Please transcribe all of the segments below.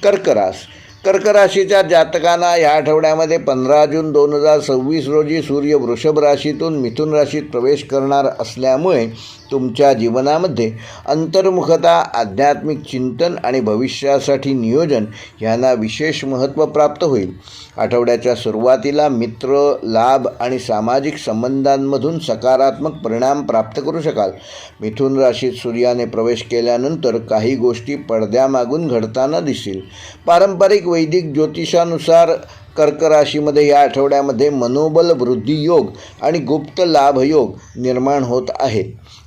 कर्क राशीच्या जातकांना या आठवड्यामध्ये 15 जून 2026 रोजी सूर्य वृषभ राशीतून मिथुन राशीत प्रवेश करणार असल्यामुळे तुमच्या जीवनामध्ये अंतर्मुखता, आध्यात्मिक चिंतन आणि भविष्यासाठी नियोजन यांना विशेष महत्त्व प्राप्त होईल. आठवड्याच्या सुरुवातीला मित्र, लाभ आणि सामाजिक संबंधांमधून सकारात्मक परिणाम प्राप्त करू शकाल. मिथुन राशीत सूर्याने प्रवेश केल्यानंतर काही गोष्टी पडद्यामागून घडताना दिसतील. पारंपरिक वैदिक ज्योतिषानुसार कर्क राशीमध्ये या आठवड्यामध्ये मनोबल वृद्धी योग आणि गुप्त लाभ योग निर्माण होत आहेत.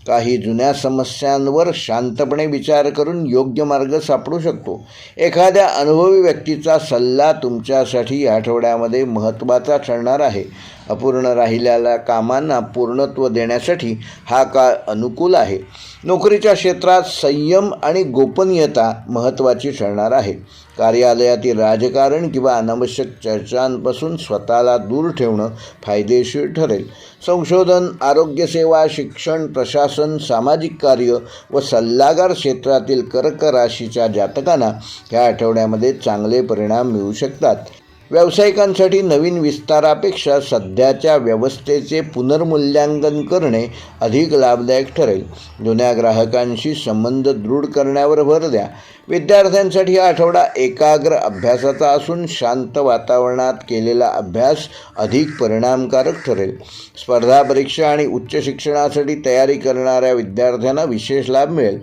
काही जुन्या समस्यांवर शांतपणे विचार करून योग्य मार्ग सापडू शकतो. एखाद्या अनुभवी व्यक्तीचा सल्ला तुमच्यासाठी या आठवड्यामध्ये महत्त्वाचा ठरणार आहे. अपूर्ण राहिलेल्या कामांना पूर्णत्व देण्यासाठी हा काळ अनुकूल आहे. नोकरीच्या क्षेत्रात संयम आणि गोपनीयता महत्त्वाची ठरणार आहे. कार्यालयातील राजकारण किंवा अनावश्यक चर्चांपासून स्वतःला दूर ठेवणं फायदेशीर ठरेल. संशोधन, आरोग्यसेवा, शिक्षण, प्रशासन, सामाजिक कार्य व सल्लागार क्षेत्रातील कर्क राशीच्या जातकांना ह्या आठवड्यामध्ये चांगले परिणाम मिळू शकतात. व्यावसायिकांसाठी नवीन विस्तारापेक्षा सध्याच्या व्यवस्थेचे पुनर्मूल्यांकन करणे अधिक लाभदायक ठरेल. जुन्या ग्राहकांशी संबंध दृढ करण्यावर भर द्या. विद्यार्थ्यांसाठी हा आठवडा एकाग्र अभ्यासाचा असून शांत वातावरणात केलेला अभ्यास अधिक परिणामकारक ठरेल. स्पर्धा परीक्षा आणि उच्च शिक्षणासाठी तयारी करणाऱ्या विद्यार्थ्यांना विशेष लाभ मिळेल.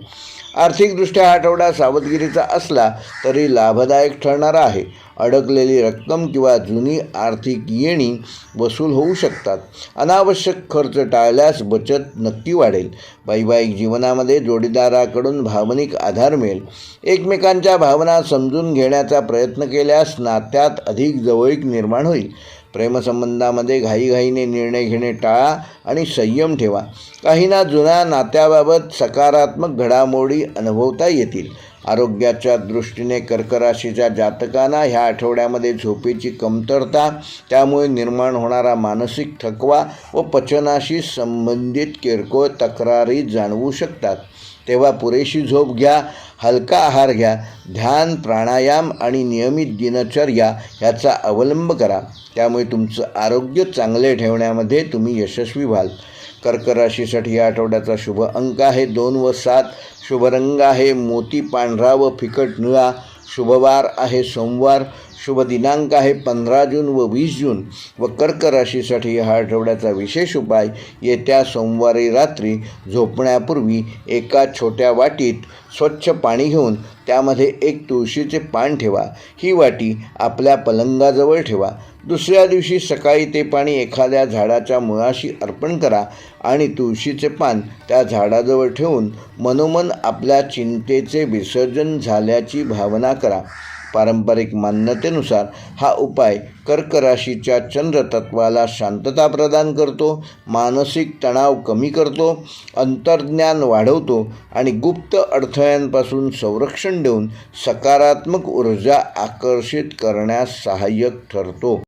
आर्थिकदृष्ट्या हा आठवडा सावधगिरीचा असला तरी लाभदायक ठरणारा आहे. अडकलेली रक्कम किंवा जुनी आर्थिक येणी वसूल होऊ शकतात. अनावश्यक खर्च टाळल्यास बचत नक्की वाढेल. वैवाहिक जीवनामध्ये जोडीदाराकडून भावनिक आधार मिळेल. एकमेकांच्या भावना समजून घेण्याचा प्रयत्न केल्यास नात्यात अधिक जवळीक निर्माण होईल. प्रेमसंबंधामध्ये घाईघाईने निर्णय घेणे टाळा आणि संयम ठेवा. काहींना जुन्या नात्याबाबत सकारात्मक घडामोडी अनुभवता येतील. आरोग्याच्या दृष्टीने कर्क राशीच्या जातकांना ह्या आठवड्यामध्ये झोपेची कमतरता, त्यामुळे निर्माण होणारा मानसिक थकवा व पचनाशी संबंधित किरकोळ तक्रारी जाणवू शकतात. तेव्हा पुरेशी झोप घ्या, हलका आहार घ्या, ध्यान, प्राणायाम आणि नियमित दिनचर्या ह्याचा अवलंब करा. त्यामुळे तुमचं आरोग्य चांगले ठेवण्यामध्ये तुम्ही यशस्वी व्हाल. कर्क राशीसाठी या आठवड्याचा शुभ अंक आहे 2 व 7. शुभ रंग आहे मोती पांढरा व फिकट निळा. शुभवार आहे सोमवार. शुभ दिनांक आहे 15 जून व 20 जून. व कर्क राशीसाठी हा आठवड्याचा विशेष उपाय, येत्या सोमवारी रात्री झोपण्यापूर्वी एका छोट्या वाटीत स्वच्छ पाणी घेऊन त्यामध्ये एक तुळशीचे पान ठेवा. ही वाटी आपल्या पलंगाजवळ ठेवा. दुसऱ्या दिवशी सकाळी ते पाणी एखाद्या झाडाच्या मुळाशी अर्पण करा आणि तुळशीचे पान त्या झाडाजवळ ठेवून मनोमन आपल्या चिंतेचे विसर्जन झाल्याची भावना करा. पारंपरिक मान्यतेनुसार हा उपाय कर्क राशीच्या चंद्रतत्वाला शांतता प्रदान करतो, मानसिक तणाव कमी करतो, अंतर्ज्ञान वाढवतो आणि गुप्त अडथळ्यांपासून संरक्षण देऊन सकारात्मक ऊर्जा आकर्षित करण्यास सहाय्यक ठरतो.